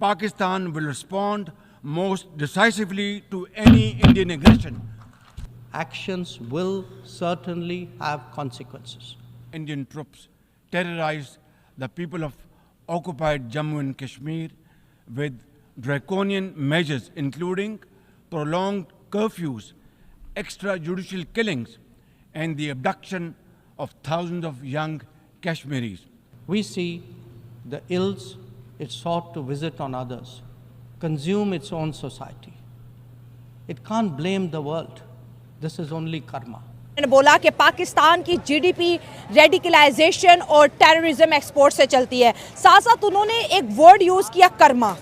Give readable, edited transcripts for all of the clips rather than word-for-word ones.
Pakistan will respond most decisively to any Indian aggression. Actions will certainly have consequences. Indian troops terrorized the people of occupied Jammu and Kashmir with draconian measures including prolonged curfews, extrajudicial killings, and the abduction of thousands of young Kashmiris. We see the ills it sought to visit on others, consume its own society. It can't blame the world. This is only karma. ने बोला कि पाकिस्तान की GDP radicalisation और terrorism export से चलती है। साथ साथ उन्होंने एक वर्ड यूज़ किया कर्मा।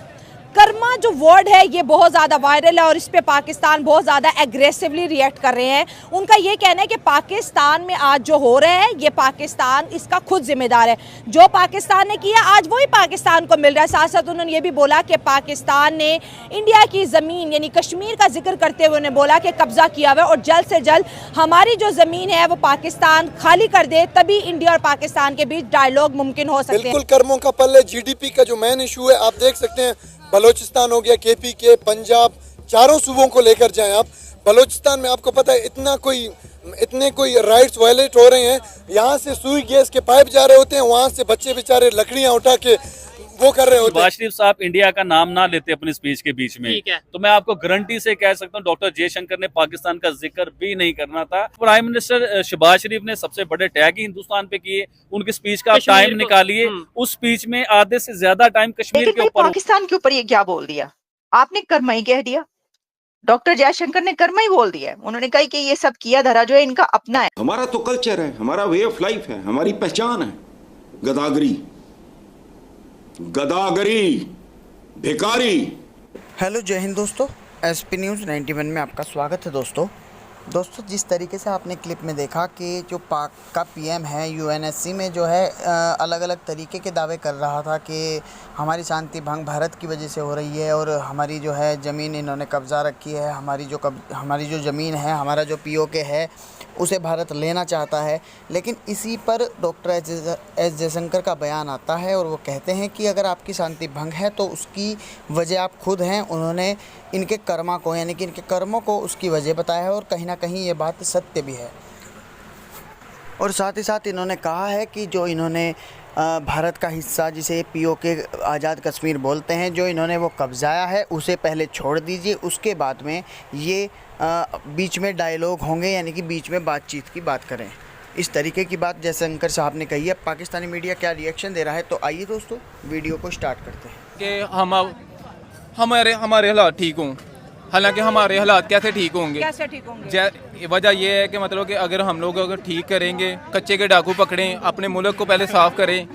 कर्मा जो वर्ड है ये बहुत ज़्यादा वायरल है और इस पे पाकिस्तान बहुत ज़्यादा एग्रेसिवली रिएक्ट कर रहे हैं। उनका ये कहना है कि पाकिस्तान में आज जो हो रहा है ये पाकिस्तान इसका खुद जिम्मेदार है। जो पाकिस्तान ने किया आज वही पाकिस्तान को मिल रहा है। साथ साथ उन्होंने ये भी बोला कि पाकिस्तान ने इंडिया की ज़मीन यानी कश्मीर का जिक्र करते हुए उन्होंने बोला कि कब्जा किया हुआ है और जल्द से जल्द हमारी जो ज़मीन है वो पाकिस्तान खाली कर दे, तभी इंडिया और पाकिस्तान के बीच डायलॉग मुमकिन हो सकते हैं। बिल्कुल कर्मों का पल है। जीडीपी का जो मेन इशू है, आप देख सकते हैं बलोचिस्तान हो गया, केपी के, पंजाब, चारों सूबों को लेकर जाएं आप। बलोचिस्तान में आपको पता है इतने कोई राइट्स वायलेट हो रहे हैं। यहाँ से सुई गैस के पाइप जा रहे होते हैं, वहाँ से बच्चे बेचारे लकड़ियाँ उठा के वो कर रहे होते हैं। शहबाज शरीफ साहब इंडिया का नाम ना लेते अपनी स्पीच के बीच में, तो मैं आपको गारंटी से कह सकता हूँ डॉक्टर जयशंकर ने पाकिस्तान का जिक्र भी नहीं करना था। प्राइम मिनिस्टर शहबाज शरीफ ने सबसे बड़े टैग ही हिंदुस्तान पे किए। उनकी स्पीच का टाइम निकालिए, उस स्पीच में आधे से ज्यादा टाइम कश्मीर के ऊपर। पाकिस्तान के ऊपर ये क्या बोल दिया आपने? कर्मा ही कह दिया। डॉक्टर जयशंकर ने कर्मा ही बोल दिया। उन्होंने कहा कि ये सब किया धरा जो है इनका अपना है। हमारा तो कल्चर है, हमारा वे ऑफ लाइफ है, हमारी पहचान है। गदागरी, भिखारी। हेलो जय हिंद दोस्तों, एसपी न्यूज़ 91 में आपका स्वागत है। दोस्तों जिस तरीके से आपने क्लिप में देखा कि जो पाक का पीएम है यूएनएससी में जो है अलग अलग तरीके के दावे कर रहा था कि हमारी शांति भंग भारत की वजह से हो रही है और हमारी जो है ज़मीन इन्होंने कब्ज़ा रखी है, हमारी जो ज़मीन है, हमारा जो पीओके है उसे भारत लेना चाहता है। लेकिन इसी पर डॉक्टर एस जयशंकर का बयान आता है और वो कहते हैं कि अगर आपकी शांति भंग है तो उसकी वजह आप खुद हैं। उन्होंने इनके कर्मा को यानी कि इनके कर्मों को उसकी वजह बताया है और कहीं ना कहीं ये बात सत्य भी है। और साथ ही साथ इन्होंने कहा है कि जो इन्होंने भारत का हिस्सा जिसे पीओके आज़ाद कश्मीर बोलते हैं, जो इन्होंने वो कब्जाया है उसे पहले छोड़ दीजिए, उसके बाद में ये बीच में डायलॉग होंगे यानी कि बीच में बातचीत की बात करें। इस तरीके की बात जयशंकर साहब ने कही है। पाकिस्तानी मीडिया क्या रिएक्शन दे रहा है, तो आइए दोस्तों वीडियो को स्टार्ट करते हैं। कि हमारे हालात ठीक हों, हालांकि हमारे हालात कैसे ठीक होंगे? वजह यह है कि मतलब कि अगर हम लोग ठीक करेंगे, कच्चे के डाकू पकड़ें, अपने मुल्क को पहले साफ करें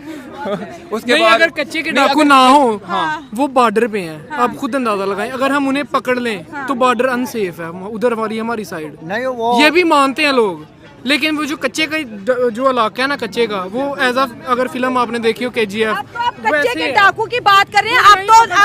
उसके बाद अगर कच्चे के डाकू ना हो, हाँ वो बॉर्डर पे हैं, आप खुद अंदाजा लगाएं। अगर हम उन्हें पकड़ लें तो बॉर्डर अनसेफ है उधर वाली हमारी साइड, ये भी मानते हैं लोग। लेकिन वो जो कच्चे का जो इलाका है ना कच्चे का, वो एज अगर फिल्म आपने देखी हो KGF, कच्चे के डाकू की बात कर रहे हैं। अब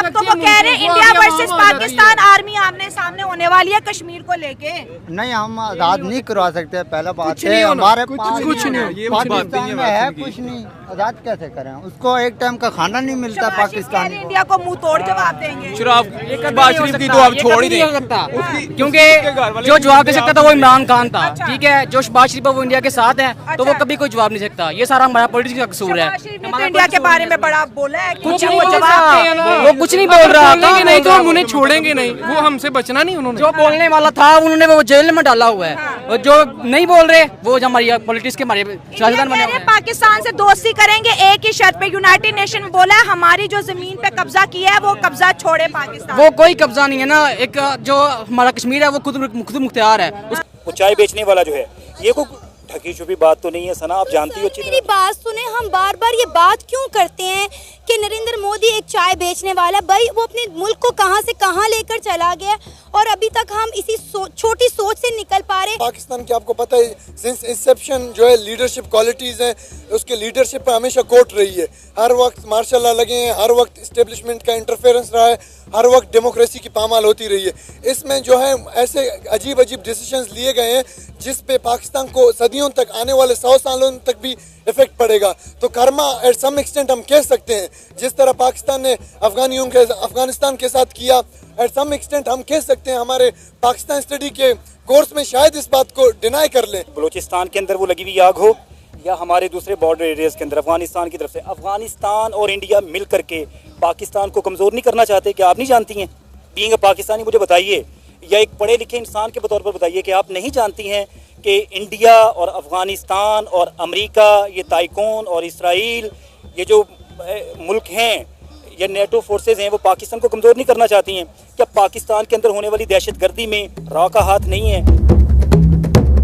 तो वो कह रहे हैं इंडिया वर्सेस पाकिस्तान आर्मी आमने सामने होने वाली है कश्मीर को लेके। नहीं, हम आजाद नहीं करवा सकते। पहला बात है हमारे पास कुछ नहीं, पाकिस्तान में है कुछ नहीं, आजाद कैसे करें? उसको एक टाइम का खाना नहीं मिलता पाकिस्तान। इंडिया को मुंह तोड़ जवाब देंगे। शहबाज शरीफ की तो आप छोड़ ही दें, क्योंकि जो जवाब दे सकता था वो इमरान खान था। ठीक है, जो शहबाज शरीफ वो इंडिया के साथ हैं तो वो कभी कोई जवाब नहीं सकता। ये सारा हमारा पॉलिटिक्स का कसूर है। इंडिया के बारे में बड़ा बोला है, कुछ नहीं बोल रहा, वो कुछ नहीं बोल रहा। नहीं तो हम उन्हें छोड़ेंगे नहीं, वो हमसे बचना नहीं। उन्होंने जो बोलने वाला था उन्होंने वो जेल में डाला हुआ है, और जो नहीं बोल रहे वो हमारी पॉलिटिक्स के हमारे सियासतदान बने हुए हैं। पाकिस्तान से दोस्ती करेंगे एक ही शर्त पे। यूनाइटेड नेशन में बोला है हमारी जो जमीन पे कब्जा किया है वो कब्जा छोड़े पाकिस्तान। वो कोई कब्जा नहीं है ना, एक जो हमारा कश्मीर है वो खुद मुख्तियार है। वो चाय बेचने वाला जो है, ये कोई ढकी छुपी बात तो नहीं है सना, आप जानती हो अच्छी तरह। मेरी बात सुने, हम बार बार ये बात क्यों करते हैं कि नरेंद्र मोदी एक चाय बेचने वाला, भाई वो अपने मुल्क को कहां से कहां लेकर चला गया और अभी तक हम इसी छोटी सोच से निकल पा रहे हैं। पाकिस्तान की आपको पता है सिंस इंसेप्शन जो है लीडरशिप क्वालिटीज हैं, उसके लीडरशिप पे हमेशा कोट रही है। हर वक्त मार्शल लॉ लगे हैं, हर वक्त एस्टेब्लिशमेंट का इंटरफेरेंस रहा है, हर वक्त डेमोक्रेसी की पामाल होती रही है। इसमें जो है ऐसे अजीब अजीब डिसीजंस लिए गए हैं जिस पे पाकिस्तान को सदियों तक, आने वाले 100 सालों तक भी इफेक्ट पड़ेगा। तो कर्मा एट सम एक्सटेंट हम कह सकते हैं, जिस तरह पाकिस्तान ने अफगानिस्तान के साथ किया, एट सम एक्सटेंट हम कह सकते हैं हमारे पाकिस्तान स्टडी के कोर्स में शायद इस बात को डिनाई कर लें। बलूचिस्तान के अंदर वो लगी हुई आग हो या हमारे दूसरे बॉर्डर एरियाज के अंदर अफगानिस्तान की तरफ से, अफगानिस्तान और इंडिया मिल करके पाकिस्तान को कमज़ोर नहीं करना चाहते? क्या आप नहीं जानती हैं? बीइंग अ पाकिस्तानी, मुझे बताइए, या एक पढ़े लिखे इंसान के तौर पर बताइए कि आप नहीं जानती हैं कि इंडिया और अफगानिस्तान और अमेरिका, ये ताइकोन और इसराइल, ये जो मुल्क हैं, ये नेटो फोर्सेज हैं, वो पाकिस्तान को कमज़ोर नहीं करना चाहती हैं? क्या पाकिस्तान के अंदर होने वाली दहशतगर्दी में रॉ का हाथ नहीं है?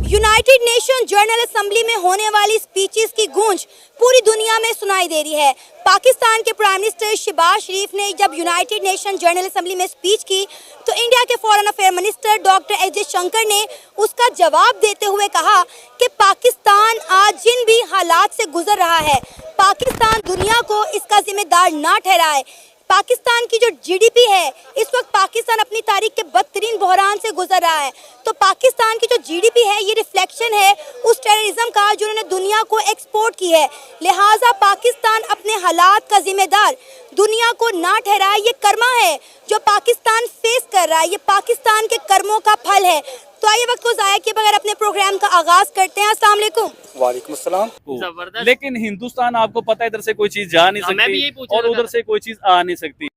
यूनाइटेड नेशन जनरल असेंबली में होने वाली स्पीचेस की गूंज पूरी दुनिया में सुनाई दे रही है। पाकिस्तान के प्राइम मिनिस्टर शहबाज शरीफ ने जब यूनाइटेड नेशन जनरल असेंबली में स्पीच की तो इंडिया के foreign affair minister doctor S Jaishankar ने उसका जवाब देते हुए कहा कि पाकिस्तान आज जिन भी हालात से गुजर रहा है, पाकिस्तान दुनिया को इसका जिम्मेदार ना ठहराए। पाकिस्तान की जो जीडीपी है, इस वक्त पाकिस्तान अपनी तारीख के बदतरीन बहरान से गुजर रहा है। तो पाकिस्तान की जो जीडीपी है, ये रिफ्लेक्शन है उस टेररिज्म का जो उन्होंने दुनिया को एक्सपोर्ट की है। लिहाजा पाकिस्तान अपने हालात का जिम्मेदार दुनिया को ना ठहराए। ये कर्मा है जो पाकिस्तान फेस कर रहा है, ये पाकिस्तान के कर्मों का फल है। तो आइए वक्त को ज़ाया किए बगैर अपने प्रोग्राम का आगाज करते हैं। अस्सलाम वालेकुम। वालेकुम अस्सलाम। लेकिन हिंदुस्तान आपको पता है इधर से कोई चीज जा नहीं सकती और उधर से कोई चीज आ नहीं सकती।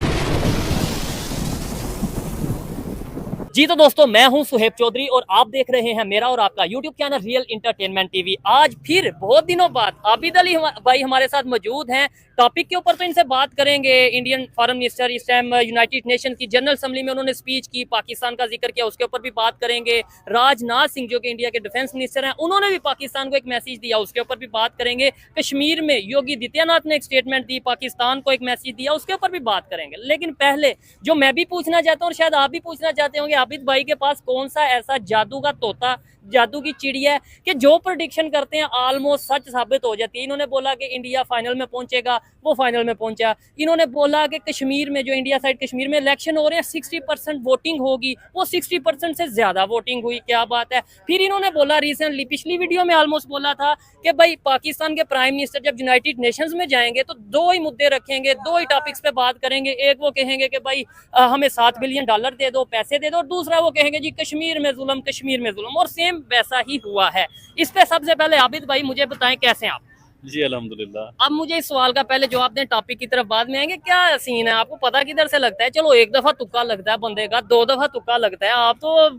जी तो दोस्तों, मैं हूं सुहेब चौधरी और आप देख रहे हैं मेरा और आपका YouTube channel real entertainment TV. आज फिर बहुत दिनों बाद आबिद अली भाई हमारे साथ मौजूद हैं। टॉपिक के ऊपर तो इनसे बात करेंगे। इंडियन फॉरेन मिनिस्टर इस टाइम यूनाइटेड नेशन की जनरल असेंबली में उन्होंने स्पीच की, पाकिस्तान का जिक्र किया, उसके ऊपर भी बात करेंगे। राजनाथ सिंह जो कि इंडिया के डिफेंस मिनिस्टर हैं, उन्होंने भी पाकिस्तान को एक मैसेज दिया, उसके ऊपर भी बात करेंगे। कश्मीर में योगी आदित्यनाथ ने एक स्टेटमेंट दी, पाकिस्तान को एक मैसेज दिया, उसके ऊपर भी बात करेंगे। लेकिन पहले जो मैं भी पूछना चाहता हूँ और शायद आप भी पूछना चाहते होंगे, आबिद भाई के पास कौन सा ऐसा जादू का तोता, जादू की चिड़िया है कि जो प्रेडिक्शन करते हैं ऑलमोस्ट सच साबित हो जाती है। इन्होंने बोला कि इंडिया फाइनल में पहुंचेगा, वो फाइनल में पहुंचा। इन्होंने बोला कि कश्मीर में, जो इंडिया साइड कश्मीर में इलेक्शन हो रहे हैं, 60% वोटिंग होगी, वो 60% से ज्यादा वोटिंग हुई। क्या बात है। फिर इन्होंने बोला रिसेंटली, पिछली वीडियो में ऑलमोस्ट बोला था कि भाई पाकिस्तान के प्राइम मिनिस्टर जब यूनाइटेड नेशंस में जाएंगे तो दो ही मुद्दे रखेंगे, दो ही टॉपिक्स पे बात करेंगे। एक वो कहेंगे कि भाई हमें $7 बिलियन दे दो, पैसे दे दो, और दूसरा वो कहेंगे जी कश्मीर में जुल्म, कश्मीर में जुल्म। और सेम वैसा ही हुआ है। इस पे सबसे पहले आबिद भाई मुझे बताएं कैसे हैं आप? जी अल्हम्दुलिल्लाह। अब मुझे इस सवाल का पहले जवाब दें, टॉपिक की तरफ बाद में आएंगे। क्या सीन है, आपको पता किधर से लगता है? चलो एक दफा तुक्का लगता है बंदे का, 2 दफा तुक्का लगता है, आप तो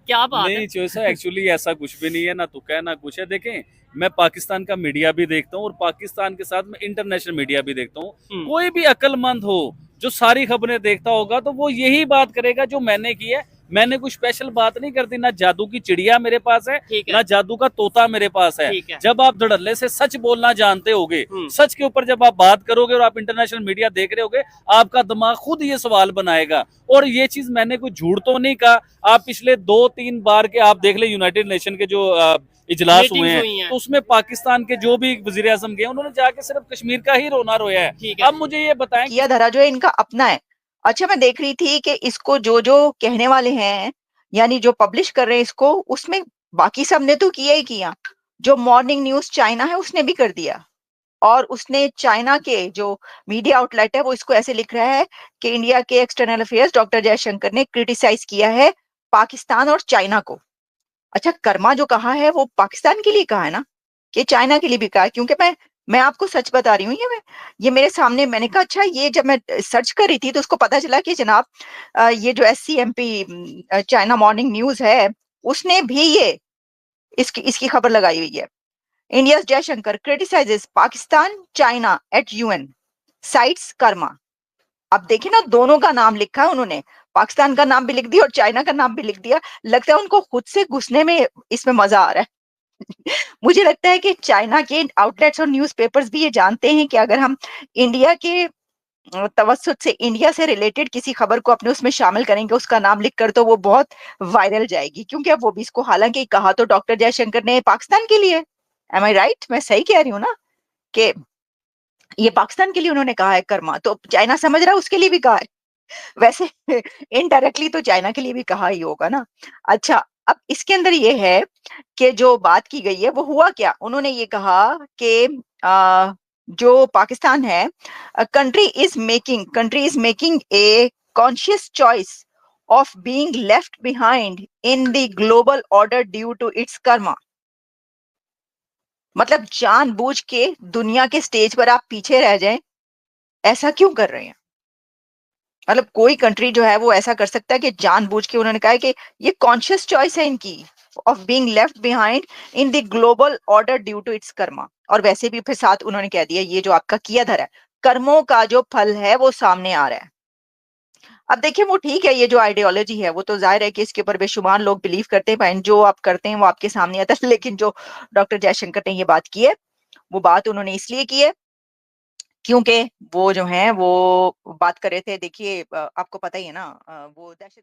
क्या बात नहीं चोइस है। एक्चुअली ऐसा कुछ भी नहीं है, ना तुक्का है ना कुछ है। देखें, मैं पाकिस्तान का मीडिया भी देखता हूँ और पाकिस्तान के साथ मैं इंटरनेशनल मीडिया भी देखता हूँ। कोई भी अक्लमंद हो जो सारी खबरें देखता होगा तो वो यही बात करेगा जो मैंने की है। मैंने कुछ स्पेशल बात नहीं करती, ना जादू की चिड़िया मेरे पास है, ना जादू का तोता मेरे पास है। जब आप धड़ल्ले से सच बोलना जानते होगे, सच के ऊपर जब आप बात करोगे और आप इंटरनेशनल मीडिया देख रहे होगे, आपका दिमाग खुद ये सवाल बनाएगा। और ये चीज मैंने कुछ झूठ तो नहीं कहा। आप पिछले 2-3 बार के आप देख ले यूनाइटेड नेशन के जो इजलास हुए हैं, तो उसमें पाकिस्तान के जो भी वजीर आजम गए, उन्होंने जाके सिर्फ कश्मीर का ही रोना रोया है। अब मुझे ये बताएं, किया धरा जो है इनका अपना है। अच्छा, मैं देख रही थी कि इसको जो जो कहने वाले हैं, यानी जो पब्लिश कर रहे हैं इसको, उसमें बाकी सब ने तो किया ही किया। जो मॉर्निंग न्यूज चाइना है उसने भी कर दिया, और उसने चाइना के जो मीडिया आउटलेट है वो इसको ऐसे लिख रहा है कि इंडिया के एक्सटर्नल अफेयर्स डॉक्टर जयशंकर ने क्रिटिसाइज किया है पाकिस्तान और चाइना को। अच्छा, कर्मा जो कहा है वो पाकिस्तान के लिए कहा है ना, कि चाइना के लिए भी कहा है? क्योंकि मैं आपको सच बता रही हूँ, ये मेरे सामने, मैंने कहा अच्छा, ये जब मैं सर्च कर रही थी तो उसको पता चला कि जनाब ये जो SCMP चाइना मॉर्निंग न्यूज है, उसने भी ये इसकी खबर लगाई हुई है। India Jaishankar criticises Pakistan China eight UN sites Karma. अब देखिए ना, दोनों का नाम लिखा है उन्होंने, पाकिस्तान का नाम भी लिख दिया और चाइना का नाम भी लिख दिया। लगता है उनको खुद से घुसने में इसमें मजा आ रहा है। मुझे लगता है कि चाइना के आउटलेट्स और न्यूज़पेपर्स भी ये जानते हैं कि अगर हम इंडिया के तवस्सुत से, इंडिया से रिलेटेड किसी खबर को अपने उसमें शामिल करेंगे, उसका नाम लिखकर, तो वो बहुत वायरल जाएगी। क्योंकि अब वो भी इसको, हालांकि कहा तो डॉक्टर जयशंकर ने पाकिस्तान के लिए, एम आई राइट? मैं सही कह रही हूँ ना कि ये पाकिस्तान के लिए उन्होंने कहा है कर्मा, तो चाइना समझ रहा है उसके लिए भी कहा है। वैसे इनडायरेक्टली तो चाइना के लिए भी कहा ही होगा ना। अच्छा, अब इसके अंदर ये है कि जो बात की गई है वो हुआ क्या, उन्होंने ये कहा कि जो पाकिस्तान है, country is making a conscious choice of being left behind in the global order due to its karma। मतलब जानबूझ के दुनिया के स्टेज पर आप पीछे रह जाएं, ऐसा क्यों कर रहे हैं? मतलब कोई कंट्री जो है वो ऐसा कर सकता है कि जानबूझ के, उन्होंने कहा है कि ये कॉन्शियस चॉइस है इनकी of being left behind in the global order due to its karma. और वैसे भी फिर साथ उन्होंने कह दिया ये जो आपका किया धरा है, कर्मों का जो फल है वो सामने आ रहा है। अब देखिए वो ठीक है, ये जो आइडियोलॉजी है वो तो जाहिर है कि इसके ऊपर बेशुमार लोग बिलीव करते हैं, भाई जो आप करते हैं वो आपके सामने आता है। लेकिन जो डॉक्टर जयशंकर ने ये बात की है, वो बात उन्होंने इसलिए की है क्योंकि वो जो है वो बात कर रहे थे, देखिए आपको पता ही है ना, वो दहशत